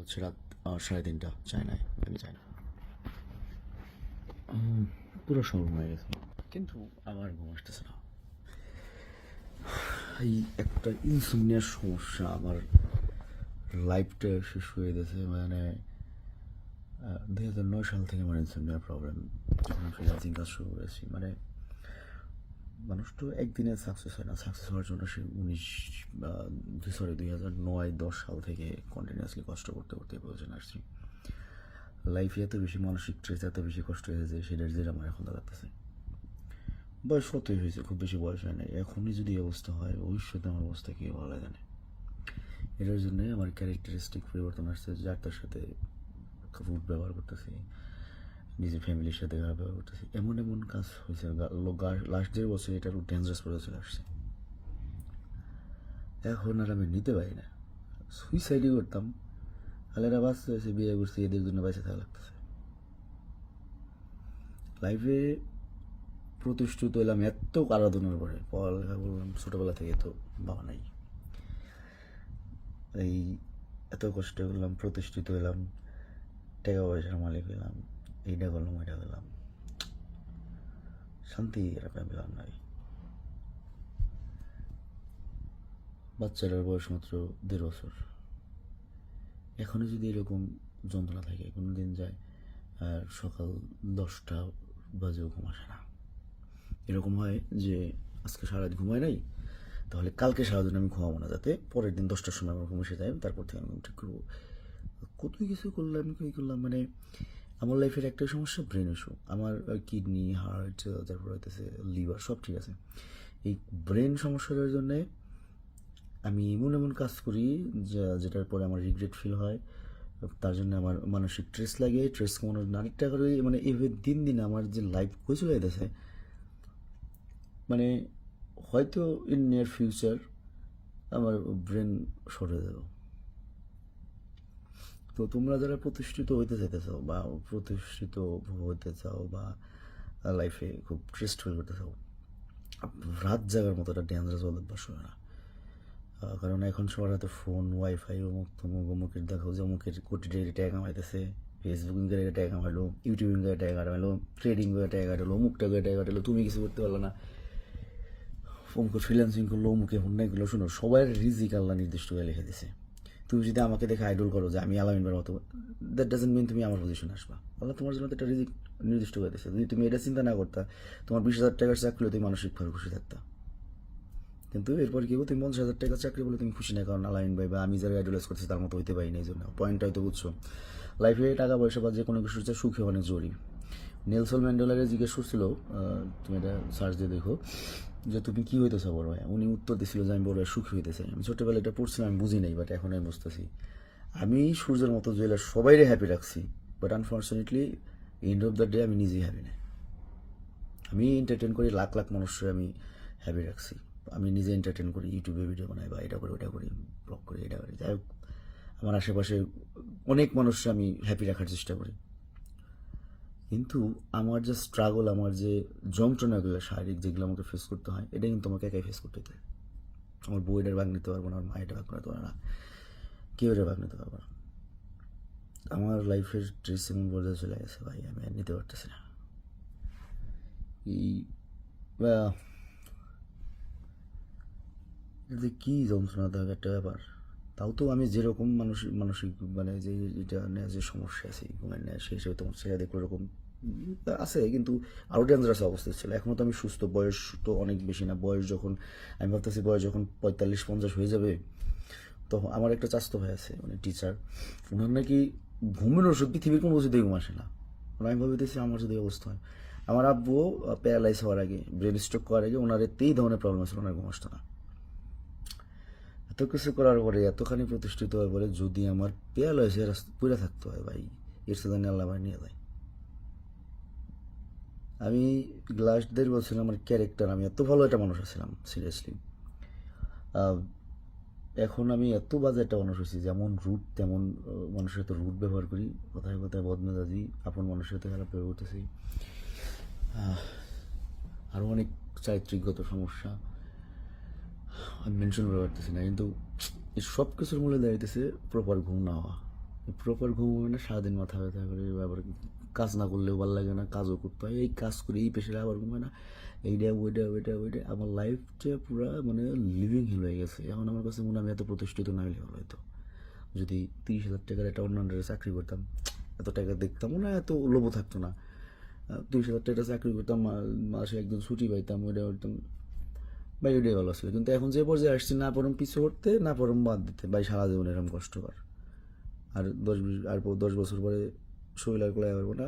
হচ্ছে রাত 3:30 চায়নায়, আমি চাই না, পুরো সময় হয়ে গেছে, কিন্তু আমার ঘুম আসতেছে না। এই একটা ইনসোমনিয়ার সমস্যা আমার লাইফটা শেষ হয়ে গেছে। মানে 2009 সাল থেকে আমার ইনসোমনিয়ার প্রবলেম, যখন আমি ফ্রিল্যান্সিং কাজ শুরু করেছি। মানে মানুষ তো একদিনে সাকসেস হয় না, সাকসেস হওয়ার জন্য সে 2009-10 সাল থেকে কন্টিনিউয়াসলি কষ্ট করতে করতে প্রয়োজন আসছি। লাইফে এত বেশি মানসিক স্ট্রেস, এত বেশি কষ্ট হয়েছে, সেটার যে আমার এখন দাঁড়াতেছে। বয়স কতই হয়েছে, খুব বেশি বয়স হয় নাই। এখনই যদি অবস্থা হয়, ভবিষ্যতে আমার অবস্থা কী ভালো জানে। এটার জন্যে আমার ক্যারেক্টারিস্টিক পরিবর্তন আসছে, যার তার সাথে রুট ব্যবহার করতেছি, নিজের ফ্যামিলির সাথে খারাপ ব্যবহার করতেছি। এমন এমন কাজ হয়েছে লাস্ট 1.5 বছর, এটা আরও ডেঞ্জারাস পর্যায়ে চলে আসছে। এখন আর আমি নিতে পারি না, সুইসাইডই করতাম। এরা বাঁচতে হয়েছে, বিয়ে করছি, এদের জন্য বেঁচে থাকা লাগতেছে। লাইফে প্রতিষ্ঠিত হইলাম এত আরাধনার পরে, পড়ালেখা করলাম ছোটোবেলা থেকে, তো বাবা নাই। এই এত কষ্ট করলাম, প্রতিষ্ঠিত হইলাম, টাকা পয়সার মালিক হইলাম, এইটা করলাম ওইটা করলাম, শান্তি এরকম পেলাম নাই। বাচ্চাটার বয়স মাত্র 1.5 বছর, এখনও যদি এরকম যন্ত্রণা থাকে, কোনো দিন যায় আর সকাল 10টা বাজেও ঘুম আসে না। এরকম হয় যে আজকে সারাদিন ঘুমায় নাই, তাহলে কালকে সারাদিন আমি ঘুমাবো না, যাতে পরের দিন 10টার সময় আমার ঘুম এসে যায়, তারপর থেকে আমি ঘুম ঠিক করবো। কতই কিছু করলাম, কী করলাম। মানে আমার লাইফের একটাই সমস্যা, ব্রেন ইস্যু। আমার কিডনি, হার্ট, তারপর হইতেছে লিভার, সব ঠিক আছে। এই ব্রেন সমস্যাটার জন্যে আমি এমন এমন কাজ করি যেটার পরে আমার রিগ্রেট ফিল হয়। তার জন্য আমার মানসিক স্ট্রেস লাগে, স্ট্রেস কমানোর আরেকটা করে, মানে এভাবে দিন দিন আমার যে লাইফ হয়ে চলে যেতেছে। মানে হয়তো ইন নিয়ার ফিউচার আমার ব্রেন শর্ট হয়ে যাবে। তো তোমরা যারা প্রতিষ্ঠিত হইতে চাইতে চাও, বা প্রতিষ্ঠিত হইতে চাও, বা লাইফে খুব স্ট্রেসড ফিল করতে চাও, রাত জাগার মতো একটা ডেঞ্জারাস অভ্যাস হয় না। কারণ এখন সবার হাতে ফোন, ওয়াইফাই, অমুক তমুক, অমুকের দেখো যে অমুকের কোটি টাকা টাকা কামাইতেছে, ফেসবুকিং করে টাকা কামাইলো, ইউটিউবিং করে টাকা কামাইলো, ট্রেডিং করে টাকা কাটালো, অমুকটা করে টাকা কাটালো, তুমি কিছু করতে পারলো না। অমুকে ফ্রিল্যান্সিং করলো, অমুকে অন্যায়গুলো। শোনো, সবার রিজিক আল্লাহ নির্দিষ্ট করে লিখে দিছে। তুমি যদি আমাকে দেখে আইডল করো যে আমি আলামিনবার মতো, দ্যাট ডাজেন্ট মিন তুমি আমার পজিশনে আসবা। আল্লাহ তোমার জন্য একটা রিজিক নির্দিষ্ট করে দিচ্ছে। যদি তুমি এটা চিন্তা না করতা, তোমার 20,000 টাকার চাকরি তুমি মানসিকভাবে খুশি থাকতা। কিন্তু এরপর কি, তুমি 50,000 টাকার চাকরি বলে তুমি খুশি না, কারণ আলামিন ভাই বা আমি যারা আইডলাইজ করছি তার মতো হইতে পারি না। এই জন্য পয়েন্টটা হয়তো বুঝছো। লাইফে টাকা পয়সা বা যে কোনো কিছুর চেয়ে সুখী অনেক জরুরি। নেলসন ম্যান্ডেলারে জিজ্ঞেস করছিল, তুমি এটা সার্চ দিয়ে দেখো, যে তুমি কী হইতে চাও বড় ভাই। উনি উত্তর দিছিল যে আমি বড় ভাই সুখী হইতে চাই। আমি ছোটোবেলা এটা পড়ছিলাম, আমি বুঝি নাই, বাট এখন আমি বুঝতেছি। আমি সূর্যের মতো জুয়েলার সবাইরে হ্যাপি রাখছি, but unfortunately end of the day আমি নিজেই হ্যাপি না। আমি এন্টারটেন করি লাখ লাখ মানুষের, আমি হ্যাপি রাখছি। আমি নিজে এন্টারটেন করি, ইউটিউবে ভিডিও বানাই, বা এটা করি ওটা করি, ব্লগ করি, এটা করি। যাই হোক, আমার আশেপাশে অনেক মানুষকে আমি হ্যাপি রাখার চেষ্টা করি। কিন্তু আমার যে স্ট্রাগল, আমার যে যন্ত্রণাগুলো শারীরিক যেগুলো আমাকে ফেস করতে হয়, এটা কিন্তু আমাকে একাই ফেস করতে হয়। আমার বউ এটার ভাগ নিতে পারবো না, আমার মা এটা ভাগ নিতে পারবো না, কেউ এটা ভাগ নিতে পারবো না। আমার লাইফের স্ট্রেস এমন পর্যায়ে চলে গেছে ভাই, আমি আর নিতে পারতেছি না। এই যে কী যন্ত্রণা দেওয়ার একটা ব্যাপার। তাও তো আমি যেরকম মানসিক মানসিক মানে যে এটা নিয়ে যে সমস্যা আছে ঘুমের নেয়, সেই হিসেবে তোমার ছেলে দেখলো এরকম আছে, কিন্তু আরও ডেঞ্জারাস অবস্থা ছিল। এখনও তো আমি সুস্থ, বয়স তো অনেক বেশি না। বয়স যখন, আমি ভাবতেছি বয়স যখন 45-50 হয়ে যাবে, তখন আমার একটা চাস্তো ভাই আছে, মানে টিচার, ওনার নাকি ঘুমের ওষুধ পৃথিবীর কোনো ওষুধে ঘুম আসে না। আমি ভাবিতেছি আমার যদি অবস্থা হয়। আমার আব্বু প্যারালাইজ হওয়ার আগে, ব্রেন স্ট্রোক করার আগে ওনার এই ধরনের প্রবলেম ছিল, ওনার ঘুম আসতো না। এত কিছু করার পরে, এতখানি প্রতিষ্ঠিত হওয়ার পরে, যদি আমার প্যারালাইজ হয়ে পড়ে থাকতে হয় ভাই, এর সাথে আল্লাহ ভাই নিয়ে যায়। আমি লাস্ট 1.5 বছর আমার ক্যারেক্টার, আমি এত ভালো একটা মানুষ আছিলাম সিরিয়াসলি। এখন আমি এত বাজে একটা মানুষ হয়েছি, যেমন রুট তেমন মানুষের সাথে রুট ব্যবহার করি, কথায় কথায় বদমেজাজি, আপন মানুষের সাথে খারাপ ব্যবহার করতেছি। আরও অনেক চারিত্রিকগত সমস্যা আমি মেনশন করতে পারতেছি না, কিন্তু এই সব কিছুর মূলে দাঁড়িয়েছে প্রপার ঘুম না হওয়া। প্রপার ঘুম হবে না, সারাদিন মাথা ব্যথা করে, আবার কাজ না করলেও ভালো লাগে না, কাজও করতে হয়, এই কাজ করে এই পেশারে আবার ঘুমায় না, এইটা ওইটা ওইটা ওইটা, আমার লাইফটা পুরো মানে লিভিং হিল হয়ে গেছে। এখন আমার কাছে মনে হয় আমি এত প্রতিষ্ঠিত না হলে ভালো হতো, যদি 30,000 টাকার একটা অন্য আন্ডারে চাকরি করতাম, এত টাকা দেখতাম না, এত লোভও থাকতো না। 30,000 টাকা চাকরি করতাম, মাসে একদিন ছুটি পাইতাম, ওইটা করতাম, ভাই ওইটাই ভালো ছিল। কিন্তু এখন যে পর্যায়ে আসছি, না পরম পিছু করতে, না পরম বাদ দিতে, ভাই সারা জীবন এরকম কষ্টকর। আর 10 বছর পরে শরীর আর কোলায় পারবো না,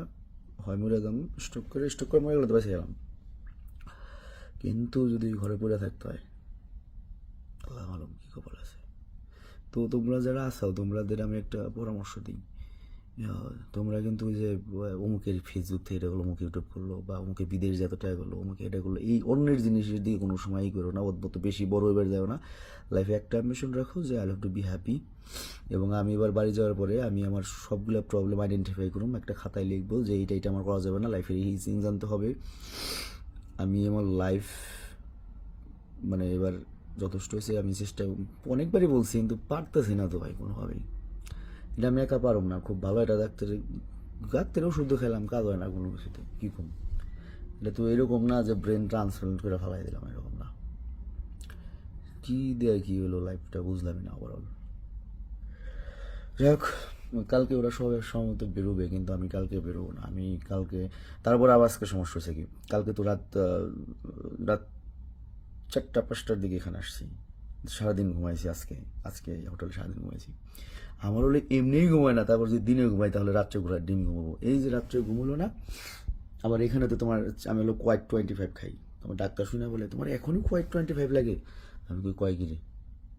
হয় মরে যাম, স্ট্রোক করে মরে গেলে তো বেঁচে গেলাম। কিন্তু যদি ঘরে পড়ে থাকতে হয়, আল্লাহ মালুম কী খবর আছে। তো তোমরা যারা আসাও, তোমাদের আমি একটা পরামর্শ দিই, তোমরা কিন্তু ওই যে অমুকের ফেসবুক থেকে এটা করলো, অমুক ইউটিউব করলো, বা অমুকে বিদেশ যত টাকা করলো, অমুকে এটা করলো, এই অন্যের জিনিসের দিকে কোনো সময়ই করো না, অত বেশি বড় এবার যাও না। লাইফে একটা অ্যাম্বিশন রাখো যে I have to be happy. এবং আমি এবার বাড়ি যাওয়ার পরে আমি আমার সবগুলো প্রবলেম আইডেন্টিফাই করুম, একটা খাতায় লিখবো যে এইটা আমার করা যাবে না, লাইফের এই জিনিস জানতে হবে। আমি আমার লাইফ মানে এবার যথেষ্ট হয়েছে, আমি চেষ্টা অনেকবারই বলছি, কিন্তু পারতেছি না তো ভাই কোনোভাবেই। এটা আমি একা পারব না, খুব ভালো একটা ডাক্তারের ওষুধ খেলাম, কাজ হয় না কোনো কিছুতে, কী কম। এটা তো এরকম না যে ব্রেন ট্রান্সপ্লান্ট করে ফেলাই দিলাম, এরকম না। কী দেয় কী হলো লাইফটা বুঝলামই না ওভারঅল। যাই হোক, কালকে ওরা সবাই সম্মত বেরোবে, কিন্তু আমি কালকে বেরোবো না। আমি কালকে, তারপর আবার আজকে সমস্যা হচ্ছে কি, কালকে তো রাত রাত 4টা 5টার দিকে এখানে আসছি, সারাদিন ঘুমাইছি আজকে। আজকে হোটেলে সারাদিন ঘুমাইছি। আমার হলে এমনিই ঘুমায় না, তারপর যদি দিনে ঘুমাই তাহলে রাত্রে ঘুরার ডিম ঘুমাবো। এই যে রাত্রে ঘুমলো না, আবার এখানে তো তোমার আমি হলো কোয়াইট 25 খাই, তোমার ডাক্তার শুনে বলে তোমার এখনই কোয়াইট 25 লাগে। আমি কই কয় কিরে,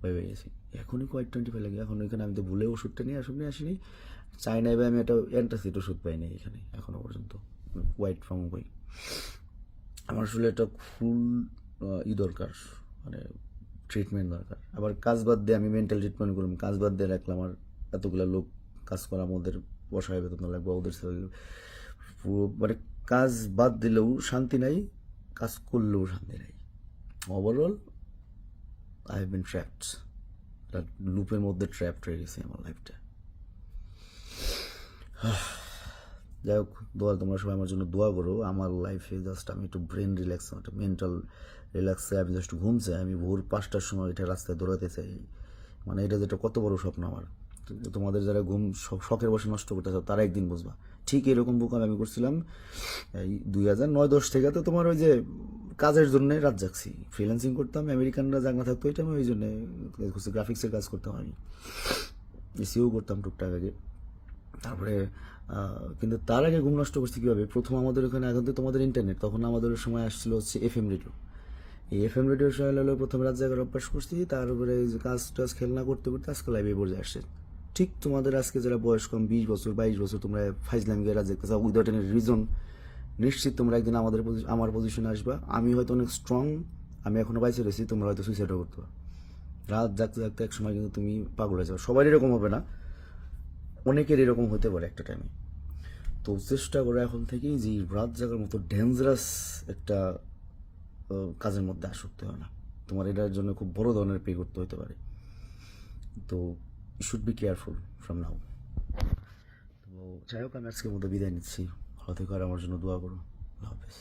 ভয় পেয়ে গেছি, এখনই কোয়াইট 25 লাগে। এখন ওইখানে আমি তো ভুলে ওষুধটা নিয়ে আসিনি, চাইনায় আমি একটা অ্যান্টাসিড ওষুধ পাইনি এখানে এখনো পর্যন্ত, হোয়াইট ফর্ম কই। আমার আসলে একটা ফুল দরকার, মানে ট্রিটমেন্ট দরকার। আবার কাজ বাদ দিয়ে আমি মেন্টাল ট্রিটমেন্ট করলাম, কাজ বাদ দিয়ে রাখলাম, আর এতগুলো লোক কাজ করা, ওদের বসায় বেতন লাগবে, ওদের পুরো মানে কাজ বাদ দিলেও শান্তি নাই, কাজ করলেও শান্তি নাই। Overall I have been trapped, একটা লুপের মধ্যে ট্র্যাপড হয়ে গেছে আমার লাইফটা। যাই হোক, তোমরা সবাই আমার জন্য দোয়া করো। আমার লাইফে জাস্ট আমি একটু ব্রেন রিল্যাক্স, একটা মেন্টাল রিল্যাক্সে আমি জাস্ট ঘুম চাই। আমি ভোর 5টার সময় এটা রাস্তায় দৌড়াতে চাই, মানে এটা যেটা কত বড় স্বপ্ন আমার। তোমাদের যারা ঘুম শখের বসে নষ্ট করতে চাও তারা একদিন বুঝবা। ঠিক এরকম বোকাম আমি করছিলাম এই 2009-10 থেকে। তো তোমার ওই যে কাজের জন্য রাত জাগছি, ফ্রিল্যান্সিং করতাম, আমেরিকানরা জাগ না থাকতো, ওইটা আমি ওই জন্য গ্রাফিক্সের কাজ করতাম, আমি এসিও করতাম টুকটাক আগে। তারপরে কিন্তু তার আগে ঘুম নষ্ট করছি কীভাবে, প্রথম আমাদের ওখানে এখন তো তোমাদের ইন্টারনেট, তখন আমাদের সময় আসছিল হচ্ছে FM রেডিও। এই FM রেডিওর সময় হলো প্রথম রাত জায়গার অভ্যাস করছি, তারপরে কাজ টাজ খেলনা করতে করতে আজকে লাইভে পর্যায়ে আসছে। ঠিক তোমাদের আজকে যারা বয়স কম 20 বছর 22 বছর, তোমরা ফাইজলামি রাত জাগতে চাও উইদাউট এনি রিজন, নিশ্চিত তোমরা একদিন আমার পজিশনে আসবা। আমি হয়তো অনেক স্ট্রং, আমি এখনো বাইসে রয়েছি, তোমরা হয়তো সুইসাইডও করতে পারো। রাত জাগতে জাগতে এক সময় কিন্তু তুমি পাগল হয়ে যাও। সবার এরকম হবে না, অনেকের এরকম হতে পারে একটা টাইমে। তো চেষ্টা করো এখন থেকেই যে রাত জাগার মতো ডেঞ্জারাস একটা কাজের মধ্যে আসক্ত হয় না। তোমার এটার জন্য খুব বড় ধরনের পে করতে হতে পারে। তো you should be careful from now. তো যাই হোক, আমি আজকের মতো বিদায় নিচ্ছি। ভালো থেকো, আর আমার জন্য দোয়া করো। আল্লাহ হাফেজ।